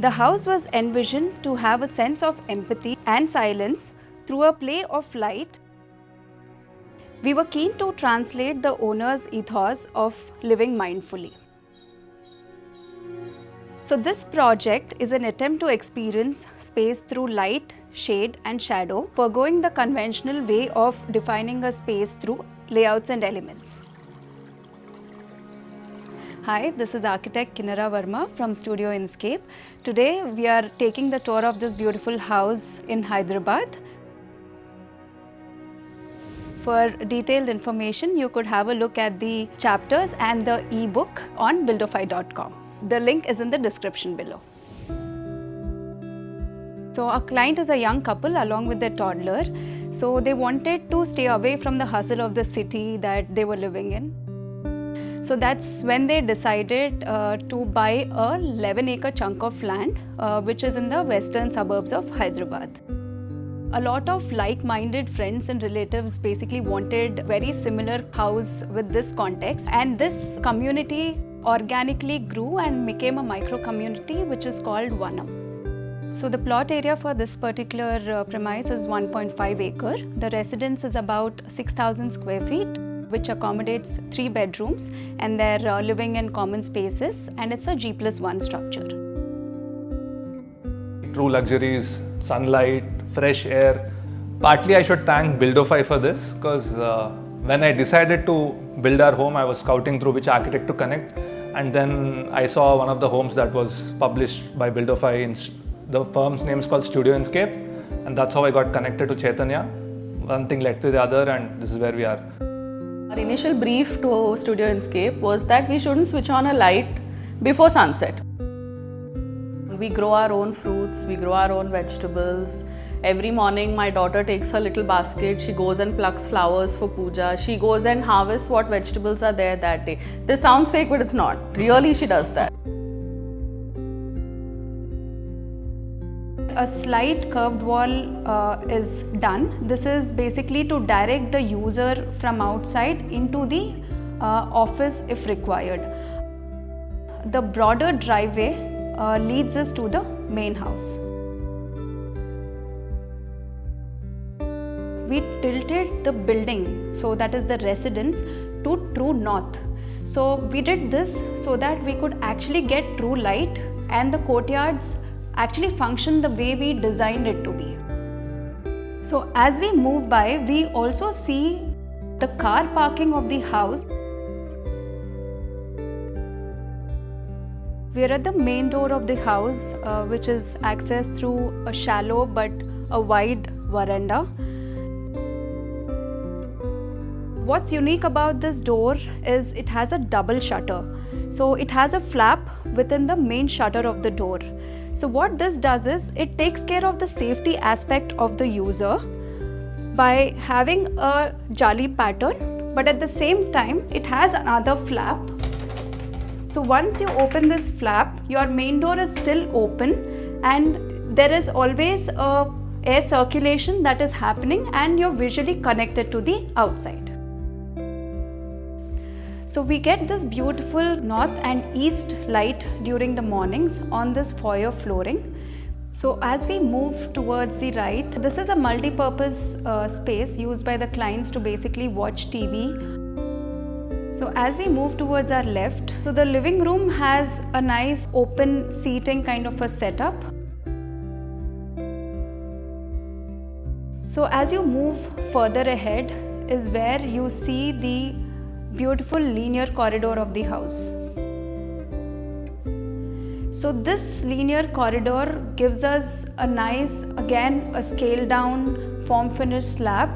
The house was envisioned to have a sense of empathy and silence through a play of light. We were keen to translate the owner's ethos of living mindfully. So this project is an attempt to experience space through light, shade and shadow, forgoing the conventional way of defining a space through layouts and elements. Hi, this is architect Kinnara Verma from Studio Inscape. Today we are taking the tour of this beautiful house in Hyderabad. For detailed information, you could have a look at the chapters and the e-book on buildofy.com. The link is in the description below. So our client is a young couple along with their toddler. So they wanted to stay away from the hustle of the city that they were living in. So that's when they decided to buy a 11-acre chunk of land, which is in the western suburbs of Hyderabad. A lot of like-minded friends and relatives basically wanted very similar house with this context, and this community organically grew and became a micro-community which is called Vanam. So the plot area for this particular premise is 1.5 acre. The residence is about 6,000 square feet, which accommodates 3 bedrooms and their living and common spaces, and it's a G+1 structure. True luxuries, sunlight, fresh air. Partly I should thank Buildofy for this, because when I decided to build our home, I was scouting through which architect to connect, and then I saw one of the homes that was published by Buildofy. The firm's name is called Studio Inscape, and that's how I got connected to Chaitanya. One thing led to the other, and this is where we are. Our initial brief to Studio Inscape was that we shouldn't switch on a light before sunset. We grow our own fruits, we grow our own vegetables. Every morning my daughter takes her little basket, she goes and plucks flowers for puja. She goes and harvests what vegetables are there that day. This sounds fake, but it's not. Really, she does that. A slight curved wall is done. This is basically to direct the user from outside into the office if required. The broader driveway leads us to the main house. We tilted the building, so that is the residence, to true north. So we did this so that we could actually get true light and the courtyards actually function the way we designed it to be. So as we move by, we also see the car parking of the house. We are at the main door of the house, which is accessed through a shallow but a wide veranda. What's unique about this door is it has a double shutter. So it has a flap within the main shutter of the door. So what this does is it takes care of the safety aspect of the user by having a jaali pattern, but at the same time it has another flap. So once you open this flap, your main door is still open and there is always a air circulation that is happening and you're visually connected to the outside. So we get this beautiful north and east light during the mornings on this foyer flooring. So as we move towards the right, this is a multi-purpose space used by the clients to basically watch TV. So as we move towards our left, so the living room has a nice open seating kind of a setup. So as you move further ahead is where you see the beautiful linear corridor of the house. So this linear corridor gives us a nice, again a scaled down form finished slab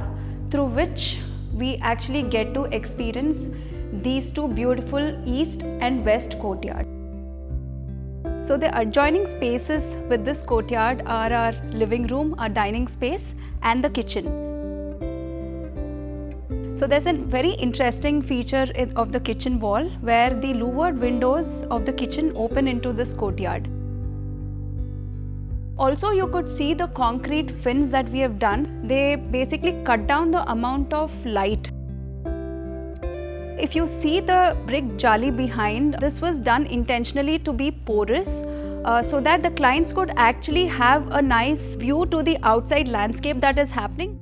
through which we actually get to experience these two beautiful east and west courtyards. So the adjoining spaces with this courtyard are our living room, our dining space and the kitchen. So there's a very interesting feature of the kitchen wall where the louvered windows of the kitchen open into this courtyard. Also, you could see the concrete fins that we have done. They basically cut down the amount of light. If you see the brick jaali behind, this was done intentionally to be porous so that the clients could actually have a nice view to the outside landscape that is happening.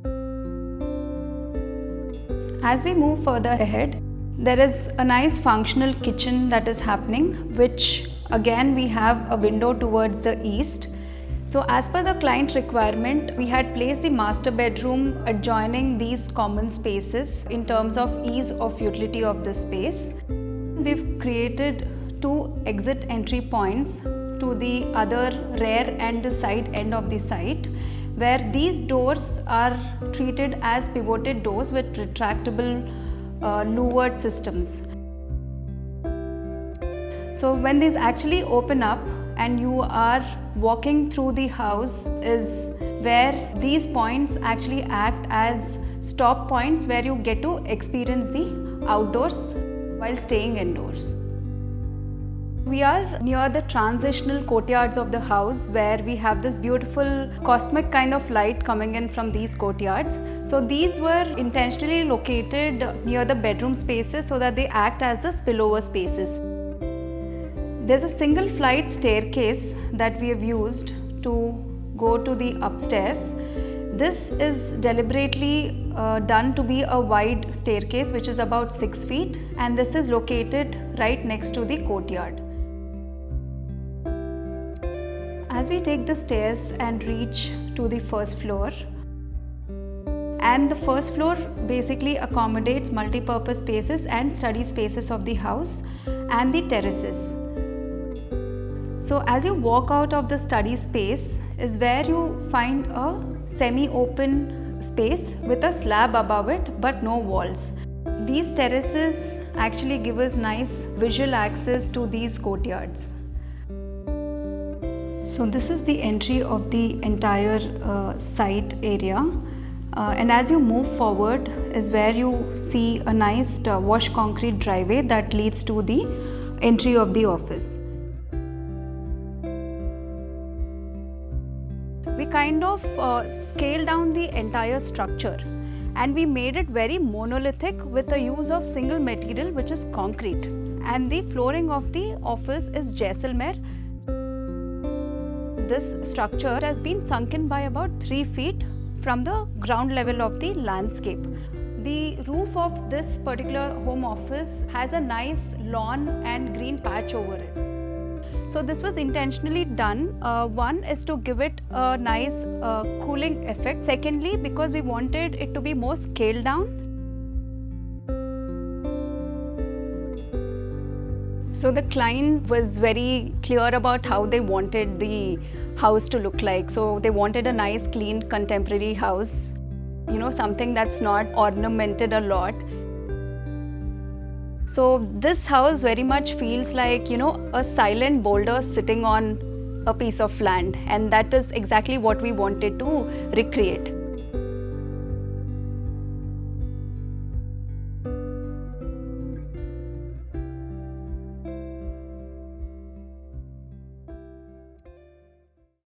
As we move further ahead, there is a nice functional kitchen that is happening, which again we have a window towards the east. So as per the client requirement, we had placed the master bedroom adjoining these common spaces in terms of ease of utility of the space. We've created 2 exit entry points to the other rear and the side end of the site, where these doors are treated as pivoted doors with retractable louvered systems. So when these actually open up and you are walking through the house is where these points actually act as stop points where you get to experience the outdoors while staying indoors. We are near the transitional courtyards of the house, where we have this beautiful cosmic kind of light coming in from these courtyards. So these were intentionally located near the bedroom spaces so that they act as the spillover spaces. There's a single flight staircase that we have used to go to the upstairs. This is deliberately done to be a wide staircase which is about 6 feet, and this is located right next to the courtyard. As we take the stairs and reach to the first floor, and the first floor basically accommodates multi-purpose spaces and study spaces of the house and the terraces. So as you walk out of the study space is where you find a semi-open space with a slab above it but no walls. These terraces actually give us nice visual access to these courtyards. So this is the entry of the entire site area, and as you move forward is where you see a nice washed concrete driveway that leads to the entry of the office. We kind of scaled down the entire structure and we made it very monolithic with the use of single material, which is concrete, and the flooring of the office is Jaisalmer. This structure has been sunken by about 3 feet from the ground level of the landscape. The roof of this particular home office has a nice lawn and green patch over it. So this was intentionally done. One is to give it a nice cooling effect. Secondly, because we wanted it to be more scaled down. So the client was very clear about how they wanted the house to look like. So they wanted a nice, clean, contemporary house, something that's not ornamented a lot. So this house very much feels like, a silent boulder sitting on a piece of land, and that is exactly what we wanted to recreate.